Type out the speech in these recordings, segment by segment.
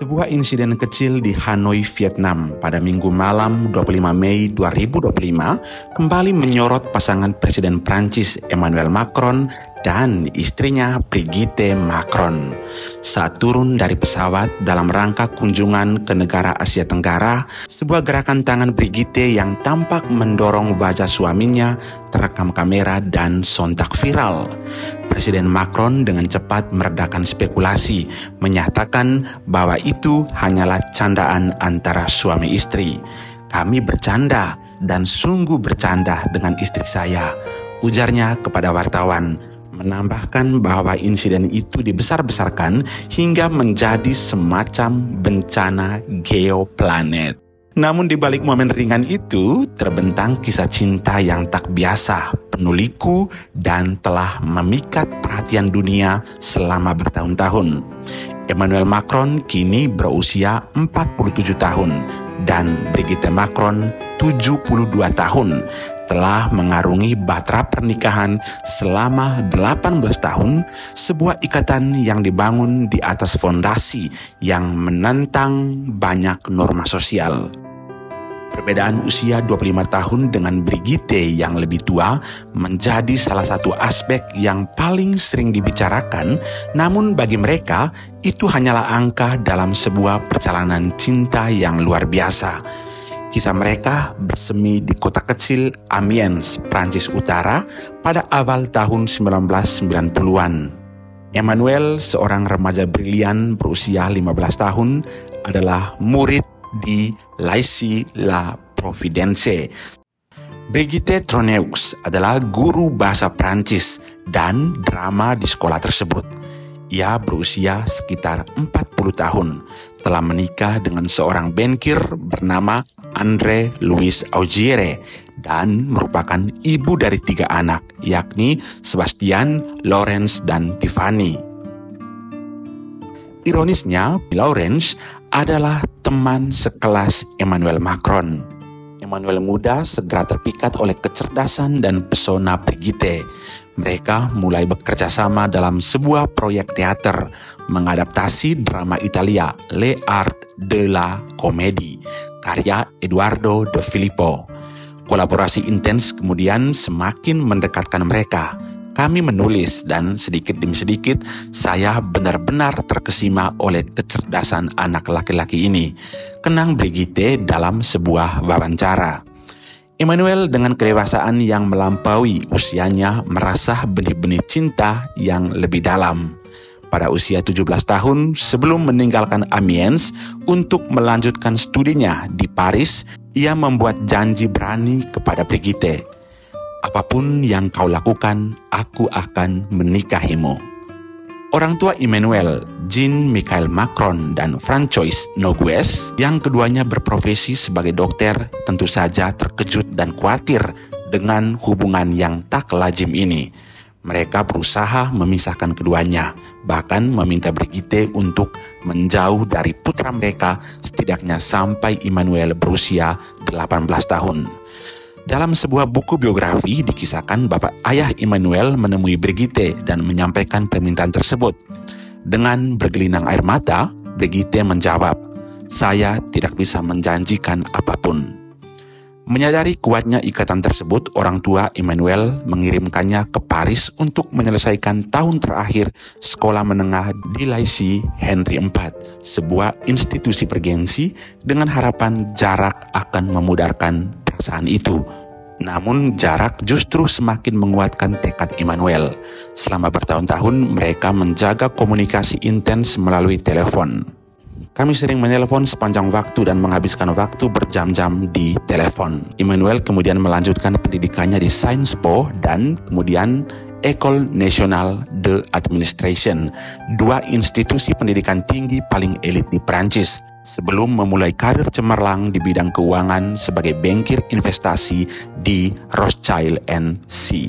Sebuah insiden kecil di Hanoi, Vietnam pada Minggu malam 25 Mei 2025 kembali menyorot pasangan Presiden Prancis Emmanuel Macron dan istrinya Brigitte Macron. Saat turun dari pesawat dalam rangka kunjungan ke negara Asia Tenggara, sebuah gerakan tangan Brigitte yang tampak mendorong wajah suaminya terekam kamera dan sontak viral. Presiden Macron dengan cepat meredakan spekulasi, menyatakan bahwa itu hanyalah candaan antara suami istri. "Kami bercanda dan sungguh bercanda dengan istri saya," ujarnya kepada wartawan, menambahkan bahwa insiden itu dibesar-besarkan hingga menjadi semacam bencana geoplanet. Namun di balik momen ringan itu terbentang kisah cinta yang tak biasa, penuh liku, dan telah memikat perhatian dunia selama bertahun-tahun. Emmanuel Macron kini berusia 47 tahun dan Brigitte Macron 72 tahun, telah mengarungi bahtera pernikahan selama 18 tahun, sebuah ikatan yang dibangun di atas fondasi yang menentang banyak norma sosial. Perbedaan usia 25 tahun dengan Brigitte yang lebih tua menjadi salah satu aspek yang paling sering dibicarakan, namun bagi mereka itu hanyalah angka dalam sebuah perjalanan cinta yang luar biasa. Kisah mereka bersemi di kota kecil Amiens, Prancis Utara pada awal tahun 1990-an. Emmanuel, seorang remaja brilian berusia 15 tahun, adalah murid di Lycée La Providence. Brigitte Troneux adalah guru bahasa Prancis dan drama di sekolah tersebut. Ia berusia sekitar 40 tahun, telah menikah dengan seorang bankir bernama André Louis Augier dan merupakan ibu dari 3 anak, yakni Sebastian, Laurence, dan Tiffany. Ironisnya, Laurence adalah teman sekelas Emmanuel Macron. Emmanuel muda segera terpikat oleh kecerdasan dan pesona Brigitte. Mereka mulai bekerja sama dalam sebuah proyek teater mengadaptasi drama Italia Le Art de la Comédie karya Edoardo de Filippo. Kolaborasi intens kemudian semakin mendekatkan mereka. Kami menulis dan sedikit demi sedikit saya benar-benar terkesima oleh kecerdasan anak laki-laki ini, kenang Brigitte dalam sebuah wawancara. Emmanuel dengan kedewasaan yang melampaui usianya merasah benih-benih cinta yang lebih dalam. Pada usia 17 tahun sebelum meninggalkan Amiens untuk melanjutkan studinya di Paris, ia membuat janji berani kepada Brigitte. "Apapun yang kau lakukan, aku akan menikahimu." Orang tua Emmanuel, Jean-Michel Macron dan François Nogues, yang keduanya berprofesi sebagai dokter, tentu saja terkejut dan khawatir dengan hubungan yang tak lazim ini. Mereka berusaha memisahkan keduanya, bahkan meminta Brigitte untuk menjauh dari putra mereka setidaknya sampai Emmanuel berusia 18 tahun. Dalam sebuah buku biografi dikisahkan bapak ayah Emmanuel menemui Brigitte dan menyampaikan permintaan tersebut. Dengan bergelinang air mata, Brigitte menjawab, "Saya tidak bisa menjanjikan apapun." Menyadari kuatnya ikatan tersebut, orang tua Emmanuel mengirimkannya ke Paris untuk menyelesaikan tahun terakhir sekolah menengah di Lycée Henri IV, sebuah institusi bergengsi dengan harapan jarak akan memudarkan perasaan itu. Namun jarak justru semakin menguatkan tekad Emmanuel. Selama bertahun-tahun mereka menjaga komunikasi intens melalui telepon. "Kami sering menelpon sepanjang waktu dan menghabiskan waktu berjam-jam di telepon." Emmanuel kemudian melanjutkan pendidikannya di Sciences Po dan kemudian École Nationale d'Administration, 2 institusi pendidikan tinggi paling elit di Prancis, sebelum memulai karir cemerlang di bidang keuangan sebagai bankir investasi di Rothschild & Co.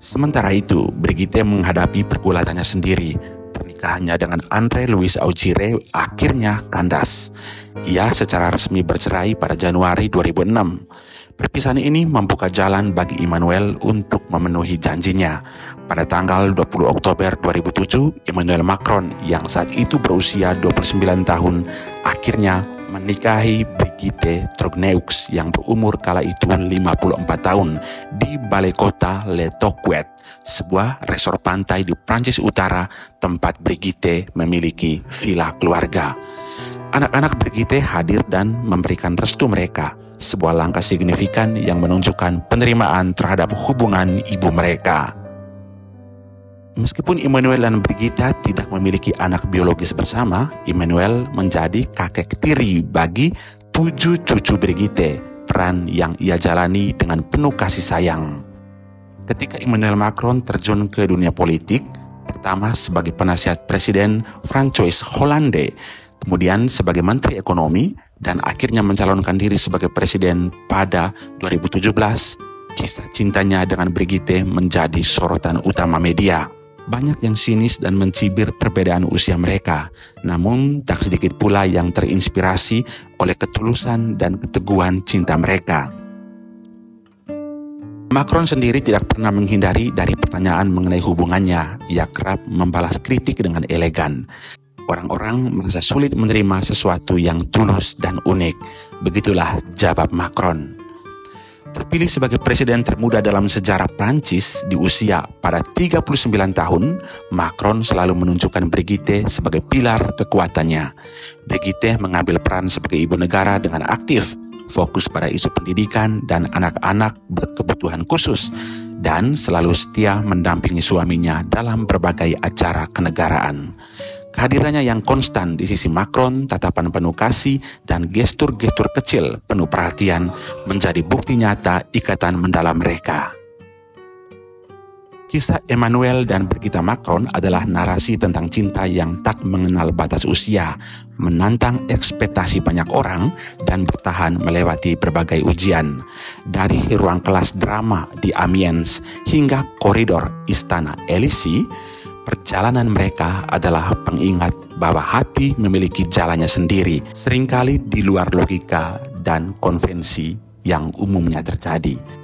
Sementara itu, Brigitte menghadapi pergulatannya sendiri. Pernikahannya dengan André Louis Augier akhirnya kandas. Ia secara resmi bercerai pada Januari 2006. Perpisahan ini membuka jalan bagi Emmanuel untuk memenuhi janjinya. Pada tanggal 20 Oktober 2007, Emmanuel Macron yang saat itu berusia 29 tahun akhirnya menikahi Brigitte Trogneux yang berumur kala itu 54 tahun di balai kota Le Touquet, sebuah resor pantai di Prancis Utara tempat Brigitte memiliki villa keluarga. Anak-anak Brigitte hadir dan memberikan restu mereka, sebuah langkah signifikan yang menunjukkan penerimaan terhadap hubungan ibu mereka. Meskipun Emmanuel dan Brigitte tidak memiliki anak biologis bersama, Emmanuel menjadi kakek tiri bagi 7 cucu Brigitte, peran yang ia jalani dengan penuh kasih sayang. Ketika Emmanuel Macron terjun ke dunia politik, pertama sebagai penasihat Presiden François Hollande, kemudian sebagai Menteri Ekonomi, dan akhirnya mencalonkan diri sebagai Presiden pada 2017, kisah cintanya dengan Brigitte menjadi sorotan utama media. Banyak yang sinis dan mencibir perbedaan usia mereka, namun tak sedikit pula yang terinspirasi oleh ketulusan dan keteguhan cinta mereka. Macron sendiri tidak pernah menghindari dari pertanyaan mengenai hubungannya. Ia kerap membalas kritik dengan elegan. Orang-orang merasa sulit menerima sesuatu yang tulus dan unik. Begitulah jawab Macron. Terpilih sebagai presiden termuda dalam sejarah Prancis di usia pada 39 tahun, Macron selalu menunjukkan Brigitte sebagai pilar kekuatannya. Brigitte mengambil peran sebagai ibu negara dengan aktif, fokus pada isu pendidikan dan anak-anak berkebutuhan khusus, dan selalu setia mendampingi suaminya dalam berbagai acara kenegaraan. Kehadirannya yang konstan di sisi Macron, tatapan penuh kasih, dan gestur-gestur kecil penuh perhatian menjadi bukti nyata ikatan mendalam mereka. Kisah Emmanuel dan Brigitte Macron adalah narasi tentang cinta yang tak mengenal batas usia, menantang ekspektasi banyak orang, dan bertahan melewati berbagai ujian. Dari ruang kelas drama di Amiens hingga koridor Istana Élysée, perjalanan mereka adalah pengingat bahwa hati memiliki jalannya sendiri, seringkali di luar logika dan konvensi yang umumnya terjadi.